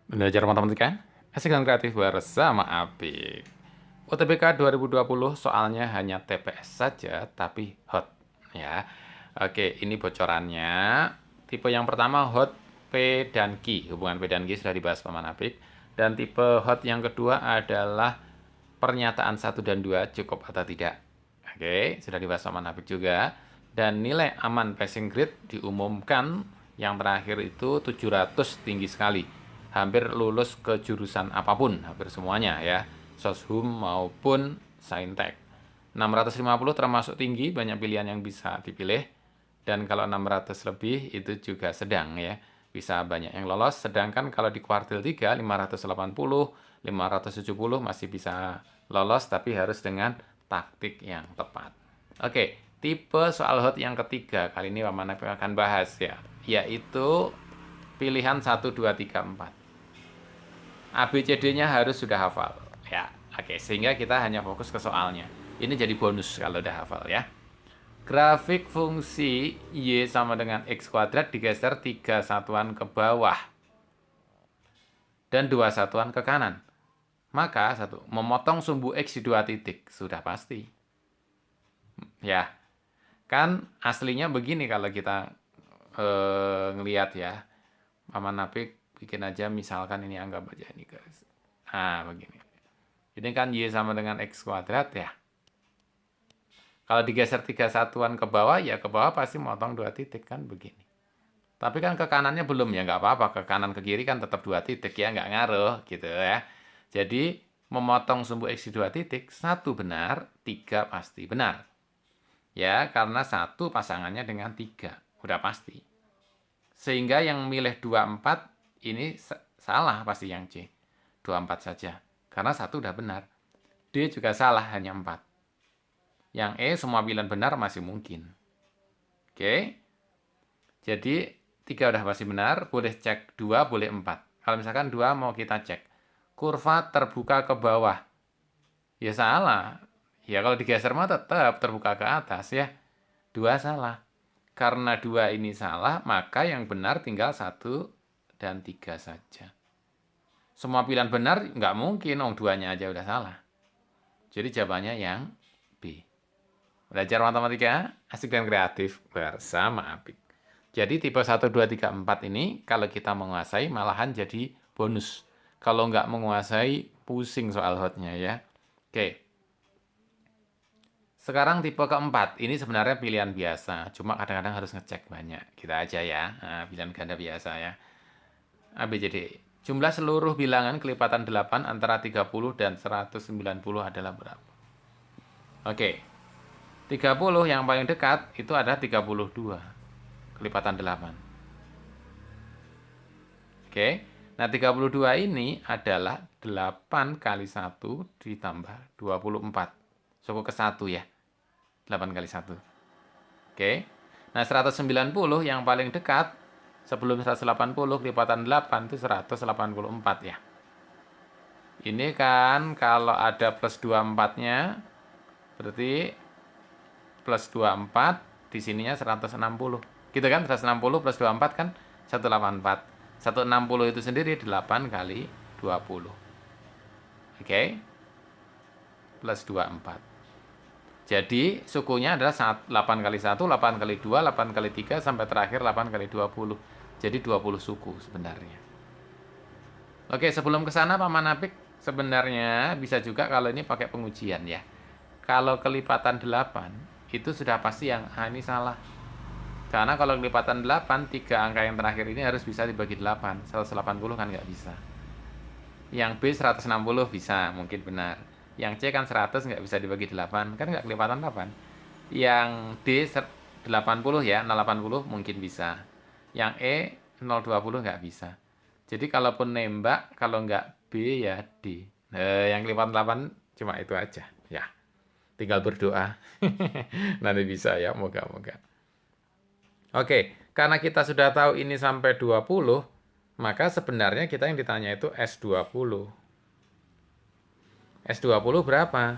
Belajar matematika, asik dan kreatif bersama Apik. UTBK 2020 soalnya hanya TPS saja, tapi hot. Ya, oke, ini bocorannya. Tipe yang pertama hot P dan Q. Hubungan P dan Q sudah dibahas Paman Apik. Dan tipe hot yang kedua adalah pernyataan 1 dan 2 cukup atau tidak. Oke, sudah dibahas Paman Apik juga. Dan nilai aman passing grade diumumkan yang terakhir itu 700 tinggi sekali. Hampir lulus ke jurusan apapun, hampir semuanya ya. Soshum maupun Saintek. 650 termasuk tinggi, banyak pilihan yang bisa dipilih. Dan kalau 600 lebih itu juga sedang ya. Bisa banyak yang lolos, sedangkan kalau di kuartil 3, 580, 570 masih bisa lolos, tapi harus dengan taktik yang tepat. Oke, tipe soal hot yang ketiga, kali ini Paman akan bahas ya, yaitu pilihan 1, 2, 3, 4. ABCD-nya harus sudah hafal ya. Oke, sehingga kita hanya fokus ke soalnya. Ini jadi bonus kalau udah hafal ya. Grafik fungsi Y sama dengan X kuadrat digeser 3 satuan ke bawah dan 2 satuan ke kanan. Maka memotong sumbu X di 2 titik. Sudah pasti. Ya, kan aslinya begini kalau kita ngelihat ya. Paman Apik bikin aja misalkan ini anggap aja ini guys. Nah, begini. Ini kan Y sama dengan X kuadrat ya. Kalau digeser 3 satuan ke bawah, ya ke bawah pasti motong 2 titik kan begini. Tapi kan ke kanannya belum ya, nggak apa-apa. Ke kanan ke kiri kan tetap 2 titik ya, nggak ngaruh gitu ya. Jadi memotong sumbu X di 2 titik, 1 benar, 3 pasti benar. Ya, karena 1 pasangannya dengan 3, udah pasti. Sehingga yang milih 24 ini salah pasti yang C. 24 saja, karena 1 udah benar. D juga salah, hanya 4. Yang E semua pilihan benar masih mungkin. Oke. Jadi 3 udah pasti benar, boleh cek 2, boleh 4. Kalau misalkan 2 mau kita cek. Kurva terbuka ke bawah. Ya salah. Ya kalau digeser mah tetap terbuka ke atas ya. 2 salah. Karena 2 ini salah, maka yang benar tinggal 1 dan 3 saja. Semua pilihan benar nggak mungkin, 2-nya aja udah salah. Jadi jawabannya yang B. Belajar matematika asik dan kreatif bersama Apik. Jadi tipe 1, 2, 3, 4 ini kalau kita menguasai malahan jadi bonus. Kalau nggak menguasai pusing soal hotnya ya. Oke. Sekarang tipe keempat. Ini sebenarnya pilihan biasa. Cuma kadang-kadang harus ngecek banyak. Kita aja ya. Nah, pilihan ganda biasa ya. ABCD. Jumlah seluruh bilangan kelipatan 8 antara 30 dan 190 adalah berapa? Oke. 30 yang paling dekat itu adalah 32 kelipatan 8. Oke. Nah, 32 ini adalah 8 kali 1 ditambah 24. Suku ke 1 ya. 8 kali 1. Oke. Nah, 190 yang paling dekat sebelum 180 kelipatan 8 itu 184 ya. Ini kan kalau ada plus 24-nya berarti plus 24 di sininya 160. Gitu kan? 160 plus 24 kan 184. 160 itu sendiri 8 kali 20. Oke. Plus 24. Jadi sukunya adalah 8 kali 1, 8 kali 2, 8 kali 3 sampai terakhir 8 kali 20. Jadi 20 suku sebenarnya. Oke, sebelum ke sana Paman Apik sebenarnya bisa juga kalau ini pakai pengujian ya. Kalau kelipatan 8 itu sudah pasti yang A ini salah. Karena kalau kelipatan 8, 3 angka yang terakhir ini harus bisa dibagi 8. 180 kan nggak bisa. Yang B 160 bisa, mungkin benar. Yang C kan 100 nggak bisa dibagi 8, kan nggak kelipatan 8. Yang D 80 ya, 080 mungkin bisa. Yang E 020 nggak bisa. Jadi kalaupun nembak, kalau nggak B ya D. Yang kelipatan 8 cuma itu aja. Ya, tinggal berdoa. Nanti bisa ya, moga-moga. Oke, karena kita sudah tahu ini sampai 20, maka sebenarnya kita yang ditanya itu S20. S20 berapa?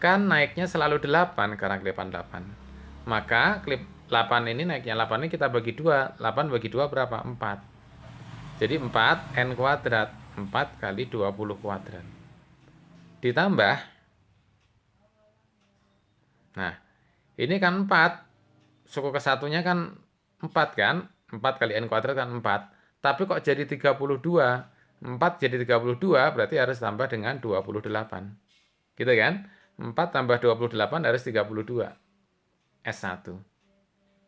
Kan naiknya selalu 8 karena kelipatan 8. Maka klip 8 ini naiknya 8 ini kita bagi 2. 8 bagi 2 berapa? 4. Jadi 4 N kuadrat. 4 kali 20 kuadrat. Ditambah, nah ini kan 4. Suku kesatunya kan 4 kan? 4 kali N kuadrat kan 4. Tapi kok jadi 32? 4 jadi 32 berarti harus tambah dengan 28. Gitu kan? 4 tambah 28 harus 32. S1.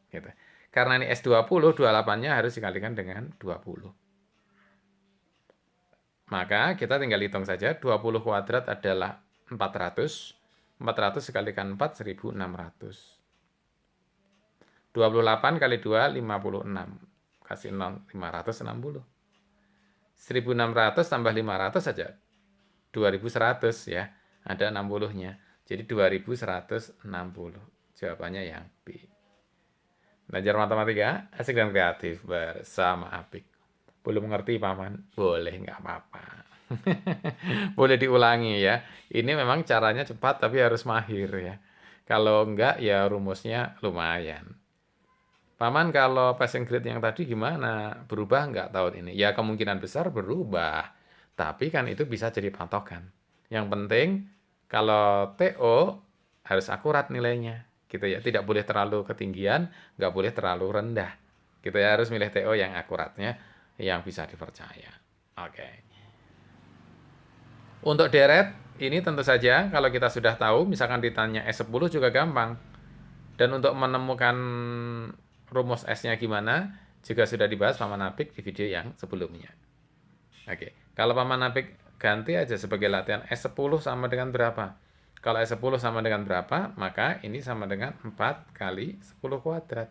Gitu. Karena ini S20, 28-nya harus dikalikan dengan 20. Maka kita tinggal hitung saja, 20 kuadrat adalah 400. 400 dikalikan 4, 1600. 28 kali 2, 56. Kasih 0, 560. 1600 tambah 500 saja. 2100 ya. Ada 60-nya. Jadi 2160. Jawabannya yang B. Belajar matematika, asik dan kreatif bersama Apik. Belum ngerti, Paman? Boleh, nggak apa-apa. Boleh diulangi ya. Ini memang caranya cepat tapi harus mahir ya. Kalau enggak ya rumusnya lumayan. Paman, kalau passing grade yang tadi gimana? Berubah nggak tahun ini? Ya kemungkinan besar berubah. Tapi kan itu bisa jadi patokan. Yang penting kalau TO harus akurat nilainya. Gitu ya. Tidak boleh terlalu ketinggian, nggak boleh terlalu rendah. Gitu ya, harus milih TO yang akuratnya, yang bisa dipercaya. Oke. Untuk deret, ini tentu saja kalau kita sudah tahu, misalkan ditanya S10 juga gampang. Dan untuk menemukan rumus S-nya gimana, juga sudah dibahas Paman Apik di video yang sebelumnya. Oke, kalau Paman Apik ganti aja sebagai latihan S10 sama dengan berapa? Kalau S10 sama dengan berapa, maka ini sama dengan 4 kali 10 kuadrat.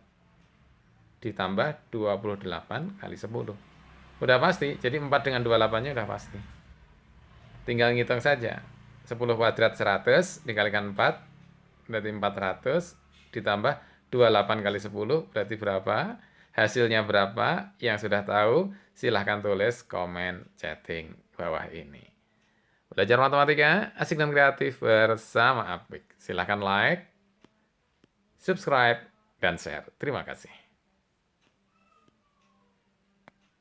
Ditambah 28 kali 10. Udah pasti, jadi 4 dengan 28-nya udah pasti. Tinggal ngitung saja. 10 kuadrat 100 dikalikan 4, berarti 400, ditambah 28 kali 10, berarti berapa? Hasilnya berapa? Yang sudah tahu, silahkan tulis komen chatting bawah ini. Belajar matematika, asik dan kreatif bersama Apik. Silahkan like, subscribe, dan share. Terima kasih.